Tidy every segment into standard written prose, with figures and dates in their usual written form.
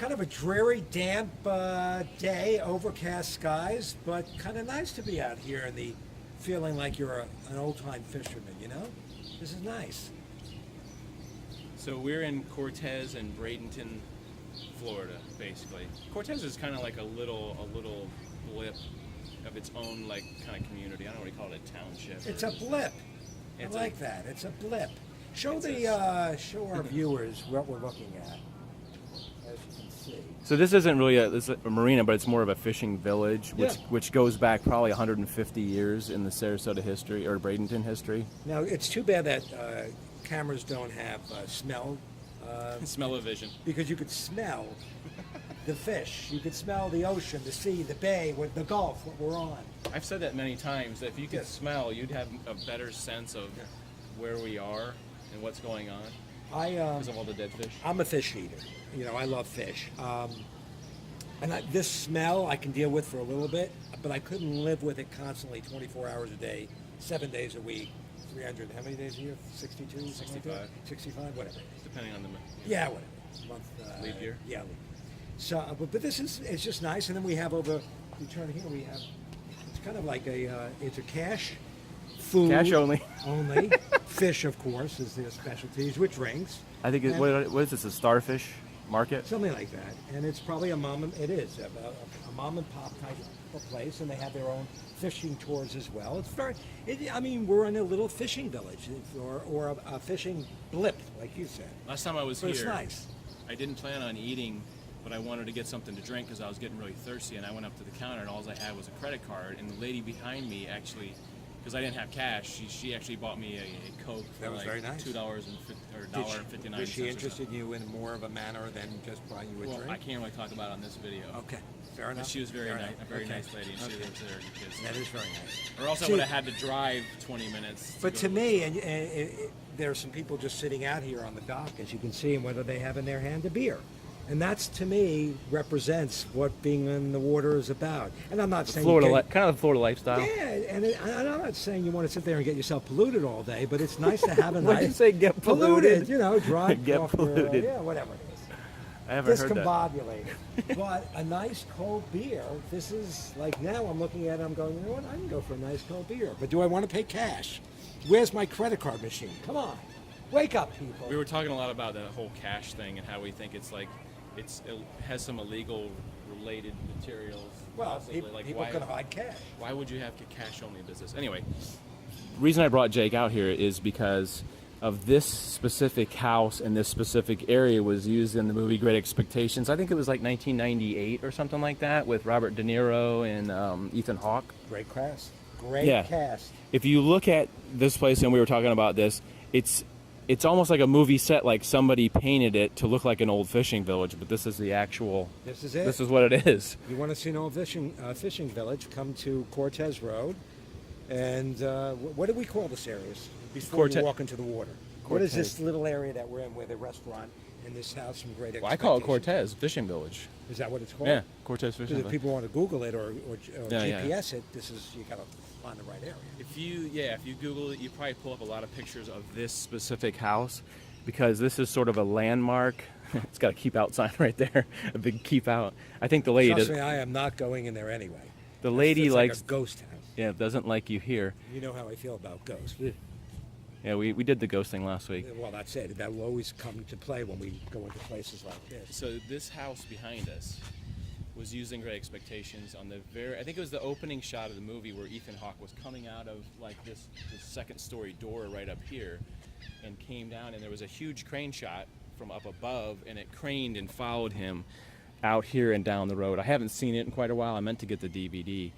Kind of a dreary, damp day, overcast skies, but kind of nice to be out here in the feeling like you're an old-time fisherman, you know? This is nice. So we're in Cortez and Bradenton, Florida, basically. Cortez is kind of like a little blip of its own, like, kind of community. I don't know what you call it, a township. It's a blip. I like that. It's a blip. Show our viewers what we're looking at, as you can see. So this isn't really a marina, but it's more of a fishing village, which goes back probably 150 years in the Sarasota history or Bradenton history. Now it's too bad that cameras don't have smell. Smell-o-vision. Because you could smell the fish, you could smell the ocean, the sea, the bay, the Gulf, what we're on. I've said that many times, that if you could smell, you'd have a better sense of where we are and what's going on because of all the dead fish. I'm a fish eater. You know, I love fish. And this smell I can deal with for a little bit, but I couldn't live with it constantly 24 hours a day, 7 days a week, 300, how many days a year? 62? 65. 65, whatever. Depending on the yeah, whatever. Month. Leap year? Yeah. So, but this is, it's just nice. And then we have over, you turn here, we have, it's kind of like it's a cash food. Cash only. Only. Fish, of course, is their specialties with drinks. I think, what is this, a starfish market? Something like that. And it's probably a mom and pop type of place, and they have their own fishing tours as well. It's very, I mean, we're in a little fishing village, or a fishing blip, like you said. Last time I was But here, it's nice. I didn't plan on eating, but I wanted to get something to drink because I was getting really thirsty, and I went up to the counter, and all I had was a credit card, and the lady behind me actually, because I didn't have cash, she actually bought me a Coke for That was like very nice. $2.59. Was she interested in you in more of a manner than just buying you a Well, drink? I can't really talk about it on this video. Okay, fair But enough. she was a very Okay. nice lady, and she Okay. was there because, That is very nice. or else I See- would have had to drive 20 minutes. But go to me, and there are some people just sitting out here on the dock, as you can see, and whether they have in their hand a beer. And that's, to me, represents what being in the water is about. And I'm not saying Florida, kind of the Florida lifestyle. yeah, and I'm not saying you want to sit there and get yourself polluted all day, but it's nice to have a What did you nice say? Get polluted? you know, drive Get off polluted. yeah, whatever it is. I haven't heard that. Discombobulated. But a nice cold beer, this is like now I'm looking at it, I'm going, you know what, I can go for a nice cold beer. But do I want to pay cash? Where's my credit card machine? Come on. Wake up, people. We were talking a lot about that whole cash thing and how we think it's like it has some illegal related materials. Well, possibly. people could hide cash. Why would you have a cash only business? Anyway, the reason I brought Jake out here is because of this specific house and this specific area was used in the movie Great Expectations. I think it was like 1998 or something like that with Robert De Niro and Ethan Hawke. Great cast. Great cast. If you look at this place, and we were talking about this, it's almost like a movie set, like somebody painted it to look like an old fishing village, but this is the actual. This is it. This is what it is. You want to see an old fishing village, come to Cortez Road. And what do we call this area before you walk into the water? What is this little area that we're in with a restaurant and this house from Great Expectations? Well, I call it Cortez Fishing Village. Is that what it's called? Yeah, Cortez Fishing Because if Village. people want to Google it or Yeah, GPS it, you got to find the right area. If you Google it, you probably pull up a lot of pictures of this specific house because this is sort of a landmark. It's got a keep out sign right there, a big keep out. I think the lady Trust me, I am not going in there anyway. The lady it's likes like a ghost house. Yeah, doesn't like you here. You know how I feel about ghosts. Yeah, we did the ghost thing last week. Well, that's it. That will always come to play when we go into places like this. So this house behind us was using Great Expectations on the I think it was the opening shot of the movie where Ethan Hawke was coming out of like this second story door right up here and came down, and there was a huge crane shot from up above, and it craned and followed him out here and down the road. I haven't seen it in quite a while. I meant to get the DVD.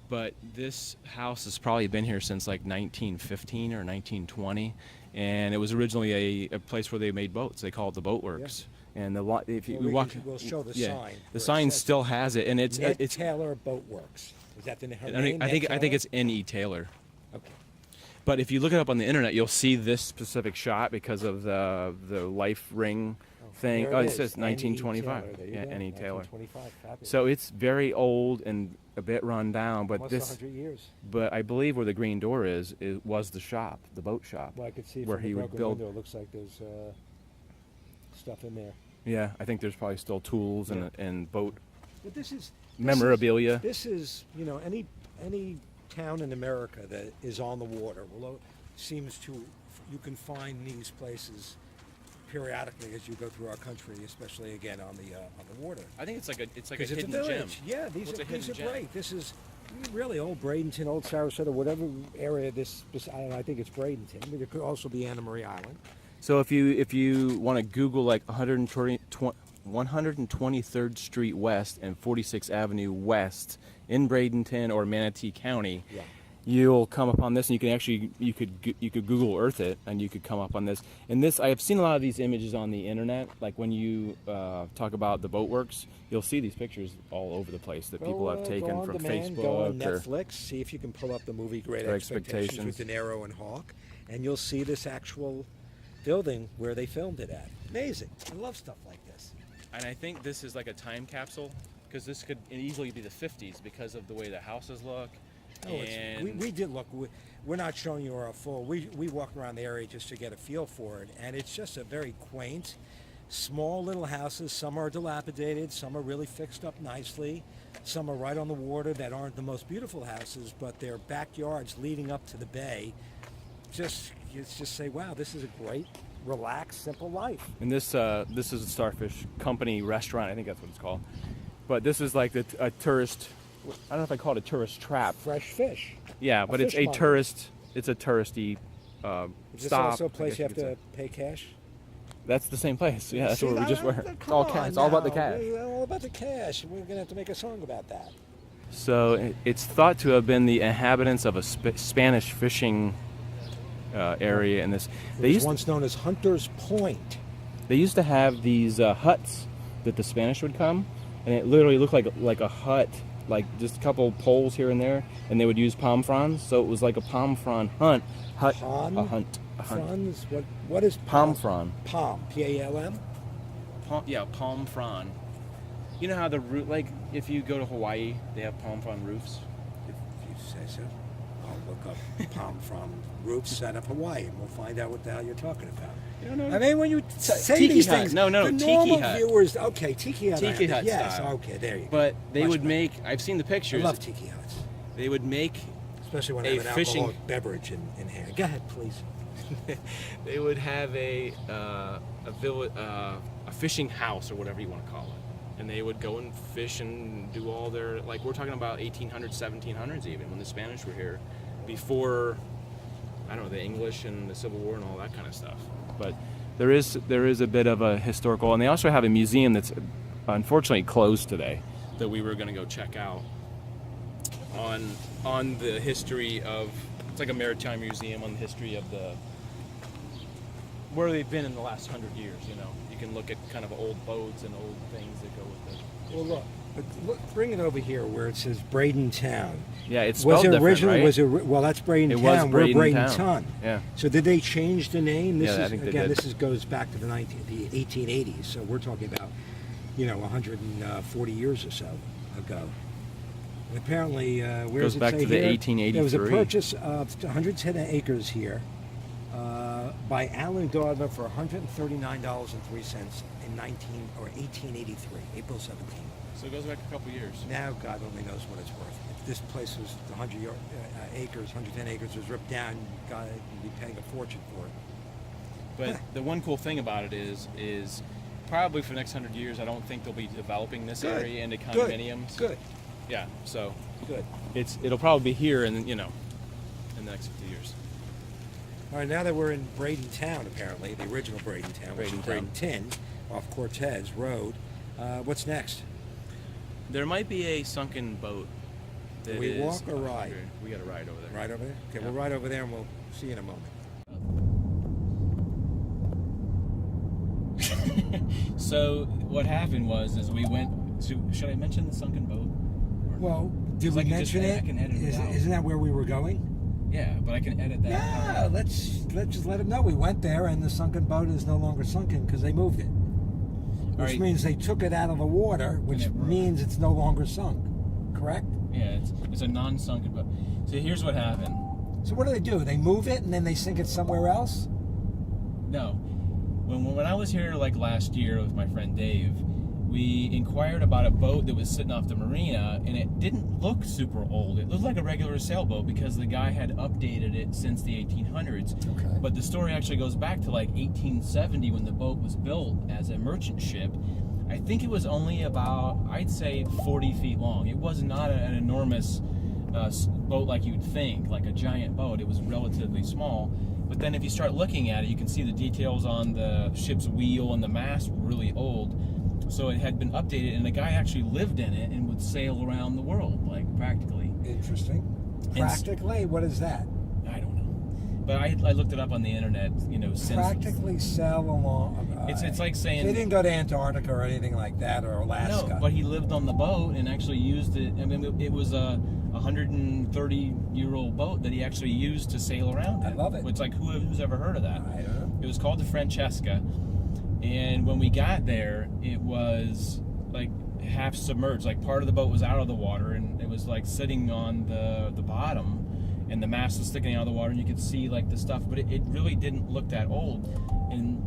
But this house has probably been here since like 1915 or 1920, and it was originally a place where they made boats. They call it the Boat Works. Yeah. And if you walk, we'll show the sign. The sign still has it, and it's Taylor Boat Works. Is that the name? I think it's N.E. Taylor. Okay. But if you look it up on the internet, you'll see this specific shot because of the life ring thing. It says 1925. Yeah, N.E. Taylor. So it's very old and a bit run down, but almost 100 years. But I believe where the green door was the shop, the boat shop. Well, I could see where from he the would broken build. window. It looks like there's stuff in there. Yeah, I think there's probably still tools and boat But this is memorabilia. This is, you know, any town in America that is on the water seems to, you can find these places periodically as you go through our country, especially again on the water. I think it's like a 'Cause hidden it's a gem. village. Yeah, these Well, it's a are hidden gem. great. This is really old Bradenton, old Sarasota, whatever area this I don't know, I think it's Bradenton. I mean, it could also be Anna Marie Island. So if you want to Google like 123rd Street West and 46th Avenue West in Bradenton or Manatee County, Yeah. you'll come upon this, and you could Google Earth it, and you could come up on this. And this, I have seen a lot of these images on the internet. Like when you talk about the boatworks, you'll see these pictures all over the place that people have taken go on from demand, Facebook go on or Netflix, see if you can pull up the movie Great Great Expectations with Expectations. De Niro and Hawk, and you'll see this actual building where they filmed it at. Amazing. I love stuff like this. And I think this is like a time capsule, because this could easily be the 50s because of the way the houses look. Oh, we did look. We're not showing you our full. We walked around the area just to get a feel for it, and it's just a very quaint, small little houses. Some are dilapidated, some are really fixed up nicely. Some are right on the water that aren't the most beautiful houses, but they're backyards leading up to the bay. You just say, wow, this is a great, relaxed, simple life. And this is a Starfish Company restaurant. I think that's what it's called. But this is like a tourist. I don't know if I call it a tourist trap. Fresh fish. Yeah, but it's a fishmonger. tourist. It's a touristy Is this stop. also a I place guess you have could to say. pay cash? That's the same place. Yeah, that's See, where we just were. come It's all cash. on It's all about the now. cash. It's all about the cash. We're gonna have to make a song about that. So it's thought to have been the inhabitants of a Spanish fishing area in this. It was once known as Hunter's Point. They used to have these huts that the Spanish would come, and it literally looked like a hut, like just a couple poles here and there, and they would use palm fronds. So it was like a palm frond hut. Palm A hunt. Fronds? What is Palm frond. Palm. P-A-L-M? Palm frond. You know how the roof, like if you go to Hawaii, they have palm frond roofs. If you say so. I'll look up palm frond roofs set up Hawaii, and we'll find out what the hell you're talking about. You don't know? I mean, when you say Tiki these hut. things, No, the tiki normal hut. viewers, okay, tiki hut. Tiki hut yes, style. okay, there you go. But they Much would better. make. I've seen the I pillage. love tiki huts, They would make. especially when I A have an fishing- alcoholic beverage in hand. Go ahead, please. They would have a fishing house or whatever you want to call it, and they would go and fish and do all their, like, we're talking about 1800s, 1700s even, when the Spanish were here, before, I don't know, the English and the Civil War and all that kind of stuff. But there is a bit of a historical, and they also have a museum that's unfortunately closed today that we were going to go check out on the history of. It's like a maritime museum on the history of where they've been in the last 100 years. You know, you can look at kind of old boats and old things that go with it. Well, look, bring it over here where it says Bradenton. Yeah, it's Was spelled it different, originally? right? Well, that's Bradenton. It was We're Bradenton. Bradenton. Yeah. So did they change the name? This Yeah, I is think they again. did. This goes back to the 1880s. So we're talking about, 140 years or so ago. And apparently, where Goes does it back say to the here? 1883. There was a purchase of 110 acres here by Alan Dodler for $139.03 in 1883, April 17th. So it goes back a couple years. Now God only knows what it's worth. If this place was 110 acres was ripped down, God would be paying a fortune for it. But the one cool thing about it is probably for the next 100 years, I don't think they'll be developing this Good. area into condominiums. Good. Yeah. So Good. it'll probably be here in the next 50 years. All right, now that we're in Bradenton, apparently, the original Bradenton, which is Bradenton. Bradenton, off Cortez Road, what's next? There might be a sunken boat. That We is walk or up ride? here. We got to ride over there. Right over there? Okay, Yeah. we'll ride over there and we'll see you in a moment. So what happened was we went. So should I mention the sunken boat? Well, did Because we I can just- mention I it? can edit it out. Isn't that where we were going? Yeah, but I can edit that. Yeah, let's just let them know. We went there and the sunken boat is no longer sunken because they moved it. Which right. means they took it out of the water, which it broke. means it's no longer sunk. Correct? Yeah, it's a non-sunken boat. So here's what happened. So what do? They move it and then they sink it somewhere else? No, when I was here like last year with my friend Dave, we inquired about a boat that was sitting off the marina, and it didn't look super old. It looked like a regular sailboat because the guy had updated it since the 1800s. Okay. But the story actually goes back to like 1870 when the boat was built as a merchant ship. I think it was only about, I'd say, 40 feet long. It was not an enormous boat like you'd think, like a giant boat. It was relatively small. But then if you start looking at it, you can see the details on the ship's wheel and the mast were really old. So it had been updated, and the guy actually lived in it and would sail around the world, like practically. Interesting. Practically? What is that? I don't know. But I looked it up on the internet, since... Practically sail along. It's like saying... They didn't go to Antarctica or anything like that, or Alaska. No, but he lived on the boat and actually used it. I mean, it was a 130-year-old boat that he actually used to sail around in. I love it. It's like, who's ever heard of that? I don't know. It was called the Francesca. And when we got there, it was like half submerged. Like part of the boat was out of the water, and it was like sitting on the bottom, and the mast was sticking out of the water, and you could see like the stuff. But it really didn't look that old. And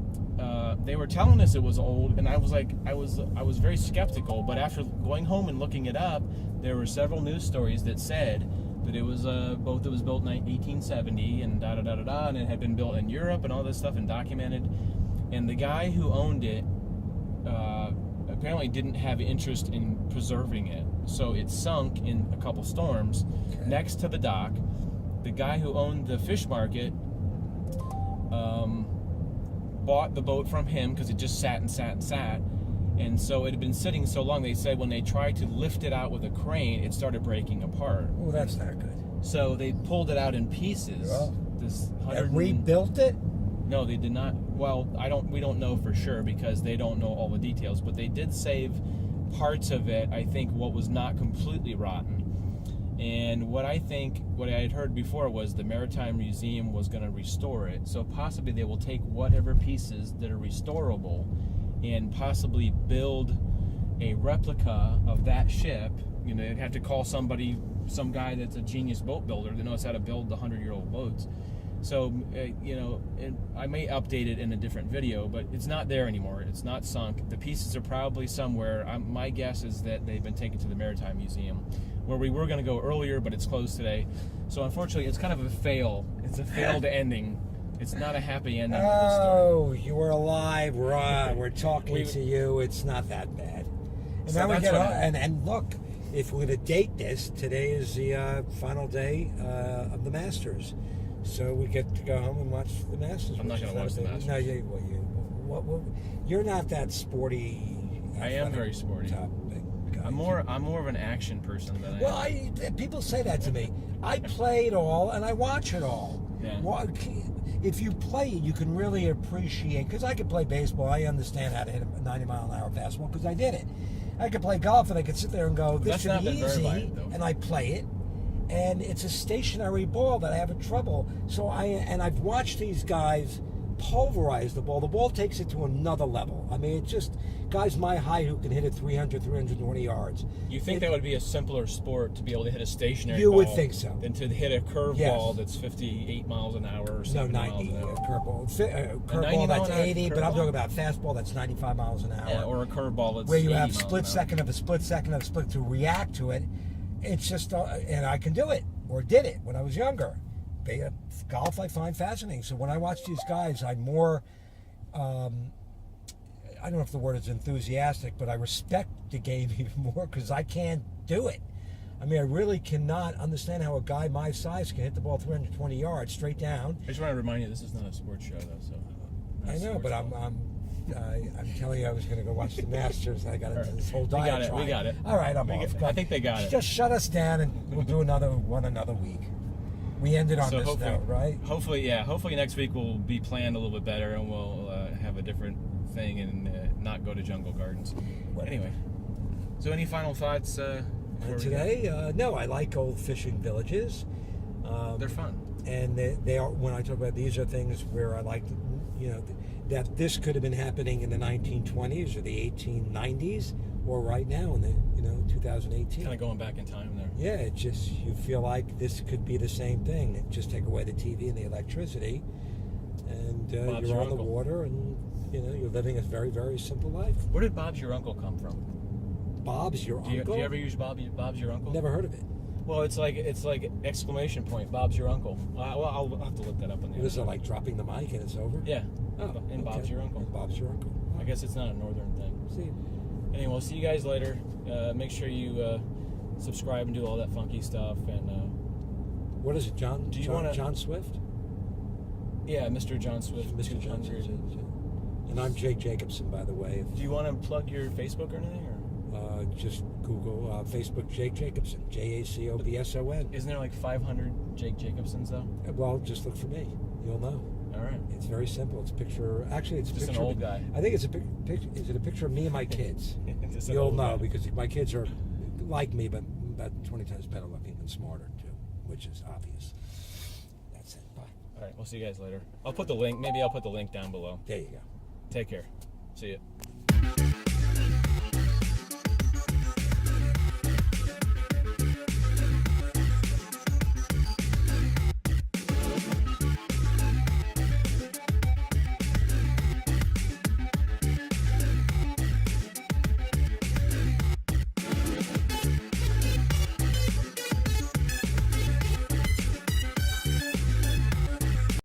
they were telling us it was old, and I was like, I was very skeptical. But after going home and looking it up, there were several news stories that said that it was a boat that was built in 1870 and da da da da da, and it had been built in Europe and all this stuff and documented. And the guy who owned it apparently didn't have interest in preserving it. So it sunk in a couple storms next to the dock. The guy who owned the fish market bought the boat from him because it just sat and sat and sat. And so it had been sitting so long, they said when they tried to lift it out with a crane, it started breaking apart. Oh, that's not good. So they pulled it out in pieces. Well, This and rebuilt it? No, they did not. Well, we don't know for sure because they don't know all the details, but they did save parts of it, I think, what was not completely rotten. And what I had heard before was the Maritime Museum was going to restore it. So possibly they will take whatever pieces that are restorable and possibly build a replica of that ship. They'd have to call some guy that's a genius boat builder that knows how to build the 100-year-old boats. So, I may update it in a different video, but it's not there anymore. It's not sunk. The pieces are probably somewhere. My guess is that they've been taken to the Maritime Museum, where we were going to go earlier, but it's closed today. So, unfortunately, it's kind of a fail. It's a failed ending. It's not a happy ending. Oh, you were alive. We're talking to you. It's not that bad. And So now we that's get what and look, if we're going to date this, today is the final day of the Masters. So we get to go home and watch the Masters. I'm not going to watch the Masters. No, you're not that sporty. I am very sporty. I'm more of an action person than I am. Well, people say that to me. I play it all and I watch it all. Yeah. If you play it, you can really appreciate. Because I could play baseball. I understand how to hit a 90-mile-an-hour fastball because I did it. I could play golf and I could sit there and go, "This should be easy," and I play it. And it's a stationary ball that I have trouble. So I've watched these guys pulverize the ball. The ball takes it to another level. I mean, it's just guys my height who can hit it 300, 320 yards. You think that would be a simpler sport to be able to hit a stationary You ball would think so. than to hit a curveball Yes. that's 58 miles an hour or No, 70 miles 90 an hour. curveball that's 80, but I'm curveball? talking about fastball that's 95 miles an hour. Yeah, or a curveball that's where you 80 have miles split an hour. second of a split second of a split to react to it. It's just, and I can do it, or did it when I was younger. Golf I find fascinating. So when I watch these guys, I'm more, I don't know if the word is enthusiastic, but I respect the game even more because I can't do it. I mean, I really cannot understand how a guy my size can hit the ball 320 yards straight down. I just want to remind you, this is not a sports show, though. So I know, but I'm telling you, I was going to go watch the Masters. I got into this whole diatribe. We got it. All right, I'm off. I think they got it. Just shut us down, and we'll do another week. We ended on this note, right? Hopefully next week will be planned a little bit better, and we'll have a different thing and not go to Jungle Gardens. Anyway, so any final thoughts today? No, I like old fishing villages. They're fun, and they are. When I talk about these are things where I like, that this could have been happening in the 1920s or the 1890s, or right now in the 2018. Kind of going back in time there. Yeah, it just, you feel like this could be the same thing. Just take away the TV and the electricity, and you're on the water, and You know, you're living a very, very simple life. Where did Bob's Your Uncle come from? Bob's your uncle? Do you ever use Bob's Your Uncle? Never heard of it. Well, it's like exclamation point. Bob's Your Uncle. Well, I'll have to look that up on the. What is it, like dropping the mic and it's over? Yeah. Oh, And Bob's Your Uncle. And Bob's your uncle. I guess it's not a northern thing. See, Anyway, we'll see you guys later. Make sure you subscribe and do all that funky stuff. And what is it, John? Do you John, wanna- John Swift? yeah, Mr. John Swift, Mr. John 200. Swift. And I'm Jake Jacobson, by the way. Do you want to plug your Facebook or anything? Or Just Google Facebook Jake Jacobson, Jacobson. isn't there like 500 Jake Jacobsons though? Well, just look for me. You'll know. All right. It's very simple. It's a picture. Actually, it's a Just an picture. old guy. I think it's a picture. Is it a picture of me and my kids? Just an You'll old know guy. because my kids are like me, but about 20 times better looking and smarter too, which is obvious. That's it. Bye. All right. We'll see you guys later. I'll put the link. Maybe I'll put the link down below. There you go. Take care. See ya.